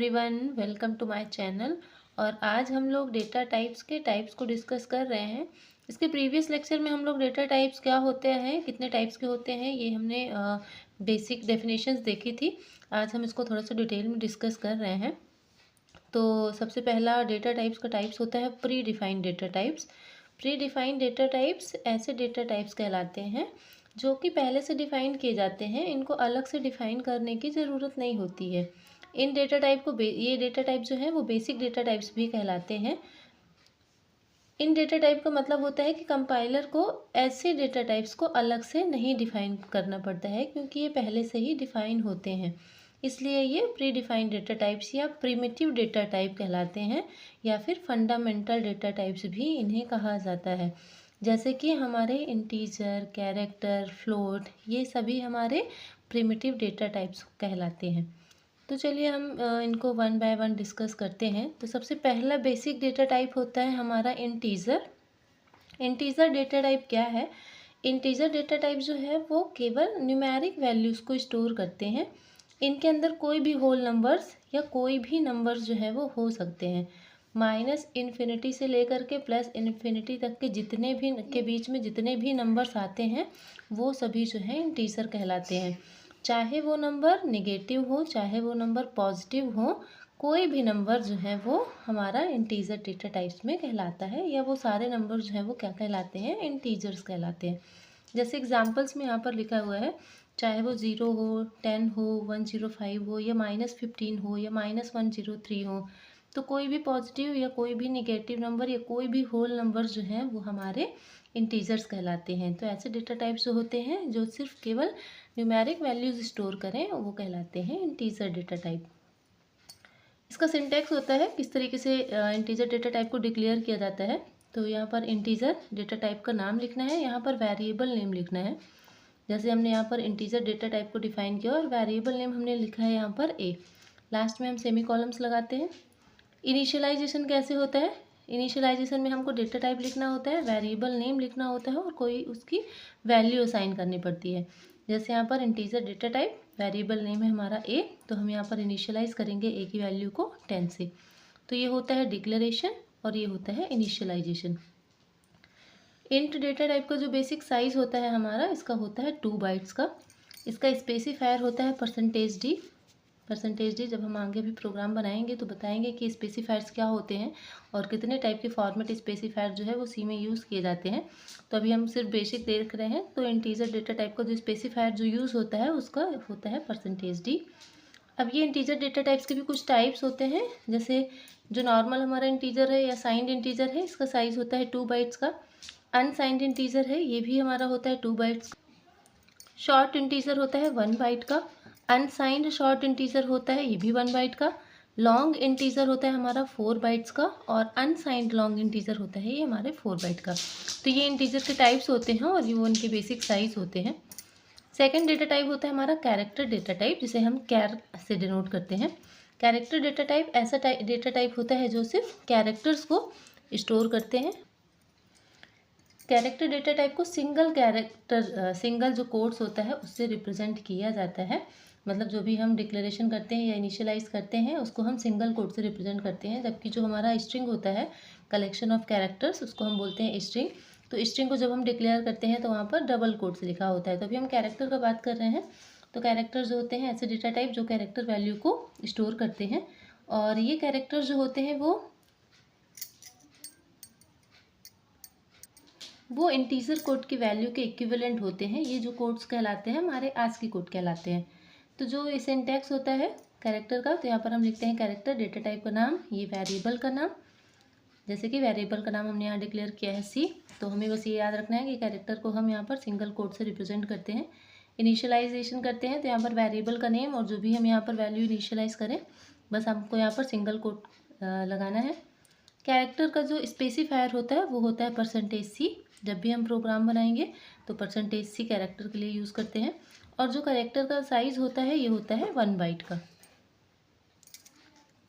Everyone, welcome to my channel. और आज हम लोग डेटा टाइप्स के टाइप्स को डिस्कस कर रहे हैं। इसके प्रीवियस लेक्चर में हम लोग डेटा टाइप्स क्या होते हैं, कितने टाइप्स के होते हैं, ये हमने बेसिक डेफिनेशंस देखी थी। आज हम इसको थोड़ा सा डिटेल में डिस्कस कर रहे हैं। तो सबसे पहला डेटा टाइप्स का टाइप्स होता है pre defined data types. Pre defined data types ऐसे डेटा टाइप्स कहलाते हैं जो कि पहले से डिफ़ाइन किए जाते हैं। इनको अलग से डिफ़ाइन करने की ज़रूरत नहीं होती है। इन डेटा टाइप को ये डेटा टाइप जो है वो बेसिक डेटा टाइप्स भी कहलाते हैं। इन डेटा टाइप का मतलब होता है कि कंपाइलर को ऐसे डेटा टाइप्स को अलग से नहीं डिफ़ाइन करना पड़ता है, क्योंकि ये पहले से ही डिफ़ाइन होते हैं। इसलिए ये प्री डिफाइंड डेटा टाइप्स या प्रिमिटिव डेटा टाइप कहलाते हैं, या फिर फंडामेंटल डेटा टाइप्स भी इन्हें कहा जाता है। जैसे कि हमारे इंटीजर, कैरेक्टर, फ्लोट, ये सभी हमारे प्रिमिटिव डेटा टाइप्स कहलाते हैं। तो चलिए हम इनको वन बाय वन डिस्कस करते हैं। तो सबसे पहला बेसिक डेटा टाइप होता है हमारा इंटीजर। इंटीजर डेटा टाइप क्या है? इंटीजर डेटा टाइप जो है वो केवल न्यूमेरिक वैल्यूज़ को स्टोर करते हैं। इनके अंदर कोई भी होल नंबर्स या कोई भी नंबर्स जो है वो हो सकते हैं। माइनस इन्फिनिटी से लेकर के प्लस इन्फिनिटी तक के जितने भी के बीच में जितने भी नंबर्स आते हैं वो सभी जो है इंटीजर कहलाते हैं। चाहे वो नंबर नेगेटिव हो, चाहे वो नंबर पॉजिटिव हो, कोई भी नंबर जो है वो हमारा इंटीजर डेटा टाइप्स में कहलाता है, या वो सारे नंबर जो है वो क्या कहलाते हैं? इंटीजर्स कहलाते हैं। जैसे एग्जांपल्स में यहाँ पर लिखा हुआ है, चाहे वो 0 हो, 10 हो, 105 हो, या -15 हो, या -103 हो, तो कोई भी पॉजिटिव या कोई भी निगेटिव नंबर या कोई भी होल नंबर जो हैं वो हमारे इंटीजर्स कहलाते हैं। तो ऐसे डेटा टाइप्स जो होते हैं जो सिर्फ केवल न्यूमेरिक वैल्यूज़ स्टोर करें वो कहलाते हैं इंटीजर डेटा टाइप। इसका सिंटैक्स होता है किस तरीके से इंटीजर डेटा टाइप को डिक्लेयर किया जाता है। तो यहाँ पर इंटीजर डेटा टाइप का नाम लिखना है, यहाँ पर वेरिएबल नेम लिखना है। जैसे हमने यहाँ पर इंटीजर डेटा टाइप को डिफाइन किया और वेरिएबल नेम हमने लिखा है यहाँ पर ए। लास्ट में हम सेमी कॉलम्स लगाते हैं। इनिशियलाइजेशन कैसे होता है? इनिशियलाइजेशन में हमको डेटा टाइप लिखना होता है, वेरिएबल नेम लिखना होता है और कोई उसकी वैल्यू असाइन करनी पड़ती है। जैसे यहाँ पर integer data type, variable name है हमारा ए, तो हम यहाँ पर इनिशियलाइज करेंगे ए की वैल्यू को 10 से। तो ये होता है डिक्लेरेशन और ये होता है इनिशियलाइजेशन। इंट डेटा टाइप का जो बेसिक साइज होता है हमारा, इसका होता है 2 बाइट्स का। इसका स्पेसिफायर होता है %d। %d जब हम आगे भी प्रोग्राम बनाएंगे तो बताएंगे कि स्पेसिफायर्स क्या होते हैं और कितने टाइप के फॉर्मेट स्पेसिफायर जो है वो सी में यूज़ किए जाते हैं। तो अभी हम सिर्फ बेसिक देख रहे हैं। तो इंटीजर डेटा टाइप का जो स्पेसिफायर जो यूज़ होता है उसका होता है %d। अब ये इंटीजर डेटा टाइप्स के भी कुछ टाइप्स होते हैं। जैसे जो नॉर्मल हमारा इंटीजर है या साइंड इंटीजर है, इसका साइज़ होता है 2 बाइट्स का। अनसाइंड इंटीजर है, ये भी हमारा होता है 2 बाइट्स। शॉर्ट इंटीजर होता है 1 बाइट का। अनसाइंड शॉर्ट इंटीजर होता है ये भी 1 बाइट का। लॉन्ग इंटीजर होता है हमारा 4 बाइट्स का और अनसाइंड लॉन्ग इंटीजर होता है ये हमारे 4 बाइट का। तो ये इंटीजर के टाइप्स होते हैं और ये वो उनके बेसिक साइज होते हैं। सेकेंड डेटा टाइप होता है हमारा कैरेक्टर डेटा टाइप, जिसे हम कैर से डिनोट करते हैं। कैरेक्टर डेटा टाइप ऐसा डेटा टाइप होता है जो सिर्फ कैरेक्टर्स को स्टोर करते हैं। कैरेक्टर डेटा टाइप को सिंगल जो कोड्स होता है उससे रिप्रेजेंट किया जाता है। मतलब जो भी हम डिक्लेरेशन करते हैं या इनिशियलाइज करते हैं उसको हम सिंगल कोड से रिप्रेजेंट करते हैं। जबकि जो हमारा स्ट्रिंग होता है, कलेक्शन ऑफ कैरेक्टर्स, उसको हम बोलते हैं स्ट्रिंग। तो स्ट्रिंग को जब हम डिक्लेयर करते हैं तो वहाँ पर डबल कोड से लिखा होता है। तो अभी हम कैरेक्टर का बात कर रहे हैं। तो कैरेक्टर जो होते हैं ऐसे डेटा टाइप जो कैरेक्टर वैल्यू को स्टोर करते हैं, और ये कैरेक्टर जो होते हैं वो इंटीजर कोड की वैल्यू के इक्विवेलेंट होते हैं। ये जो कोड्स कहलाते हैं हमारे आस्की कोड कहलाते हैं। तो जो सिंटैक्स होता है कैरेक्टर का, तो यहाँ पर हम लिखते हैं कैरेक्टर डेटा टाइप का नाम, ये वेरिएबल का नाम। जैसे कि वेरिएबल का नाम हमने यहाँ डिक्लेयर किया है सी, तो हमें बस ये याद रखना है कि कैरेक्टर को हम यहाँ पर सिंगल कोड से रिप्रेजेंट करते हैं। इनिशियलाइजेशन करते हैं तो यहाँ पर वेरिएबल का नेम और जो भी हम यहाँ पर वैल्यू इनिशियलाइज करें बस हमको यहाँ पर सिंगल कोड लगाना है। कैरेक्टर का जो स्पेसिफायर होता है वो होता है %c। जब भी हम प्रोग्राम बनाएंगे तो %c कैरेक्टर के लिए यूज़ करते हैं। और जो कैरेक्टर का साइज़ होता है ये होता है 1 बाइट का।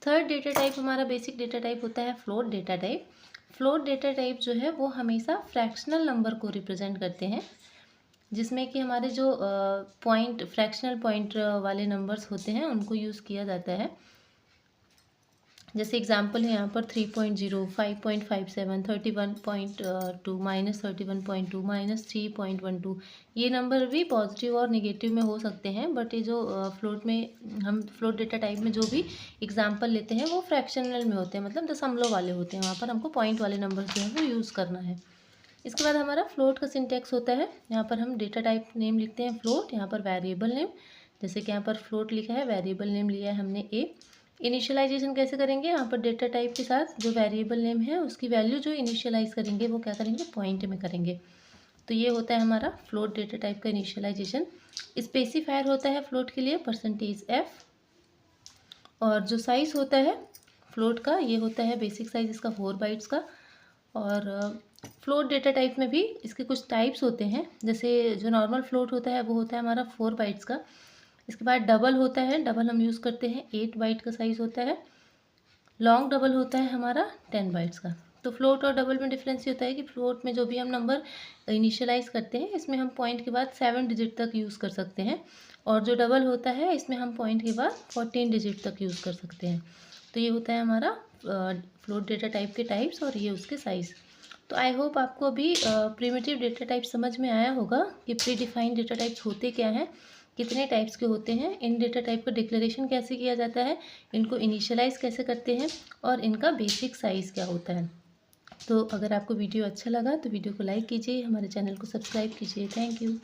थर्ड डेटा टाइप हमारा बेसिक डेटा टाइप होता है float data type. Float data type जो है वो हमेशा फ्रैक्शनल नंबर को रिप्रेजेंट करते हैं, जिसमें कि हमारे जो फ्रैक्शनल पॉइंट वाले नंबर्स होते हैं उनको यूज़ किया जाता है। जैसे एग्जांपल है यहाँ पर 3.0, 5.57, 31.2, -31.2, -3.12। ये नंबर भी पॉजिटिव और नेगेटिव में हो सकते हैं, बट ये जो फ्लोट में हम फ्लोट डेटा टाइप में जो भी एग्जांपल लेते हैं वो फ्रैक्शनल में होते हैं, मतलब दशमलव वाले होते हैं। वहाँ पर हमको पॉइंट वाले नंबर जो है वो यूज़ करना है। इसके बाद हमारा फ्लोट का सिंटैक्स होता है। यहाँ पर हम डेटा टाइप नेम लिखते हैं फ्लोट, यहाँ पर वेरिएबल नेम, जैसे कि यहाँ पर फ्लोट लिखा है, वेरिएबल नेम लिया है हमने ए। इनिशियलाइजेशन कैसे करेंगे, यहाँ पर डेटा टाइप के साथ जो वेरिएबल नेम है उसकी वैल्यू जो इनिशियलाइज करेंगे वो क्या करेंगे, पॉइंट में करेंगे। तो ये होता है हमारा फ्लोट डेटा टाइप का इनिशियलाइजेशन। स्पेसिफायर होता है फ्लोट के लिए %f, और जो साइज़ होता है फ्लोट का ये होता है बेसिक साइज़ इसका 4 बाइट्स का। और फ्लोट डेटा टाइप में भी इसके कुछ टाइप्स होते हैं, जैसे जो नॉर्मल फ्लोट होता है वो होता है हमारा 4 बाइट्स का। इसके बाद डबल होता है, डबल हम यूज़ करते हैं 8 बाइट का साइज़ होता है। लॉन्ग डबल होता है हमारा 10 बाइट्स का। तो फ्लोट और डबल में डिफरेंस ये होता है कि फ्लोट में जो भी हम नंबर इनिशियलाइज करते हैं इसमें हम पॉइंट के बाद 7 डिजिट तक यूज़ कर सकते हैं, और जो डबल होता है इसमें हम पॉइंट के बाद 14 डिजिट तक यूज़ कर सकते हैं। तो ये होता है हमारा फ्लोट डेटा टाइप के टाइप्स और ये उसके साइज़। तो आई होप आपको अभी प्रिमिटिव डेटा टाइप समझ में आया होगा कि प्री डिफाइंड डेटा टाइप्स होते क्या हैं, कितने टाइप्स के होते हैं, इन डेटा टाइप का डिक्लेरेशन कैसे किया जाता है, इनको इनिशियलाइज कैसे करते हैं, और इनका बेसिक साइज़ क्या होता है। तो अगर आपको वीडियो अच्छा लगा तो वीडियो को लाइक कीजिए, हमारे चैनल को सब्सक्राइब कीजिए। Thank you.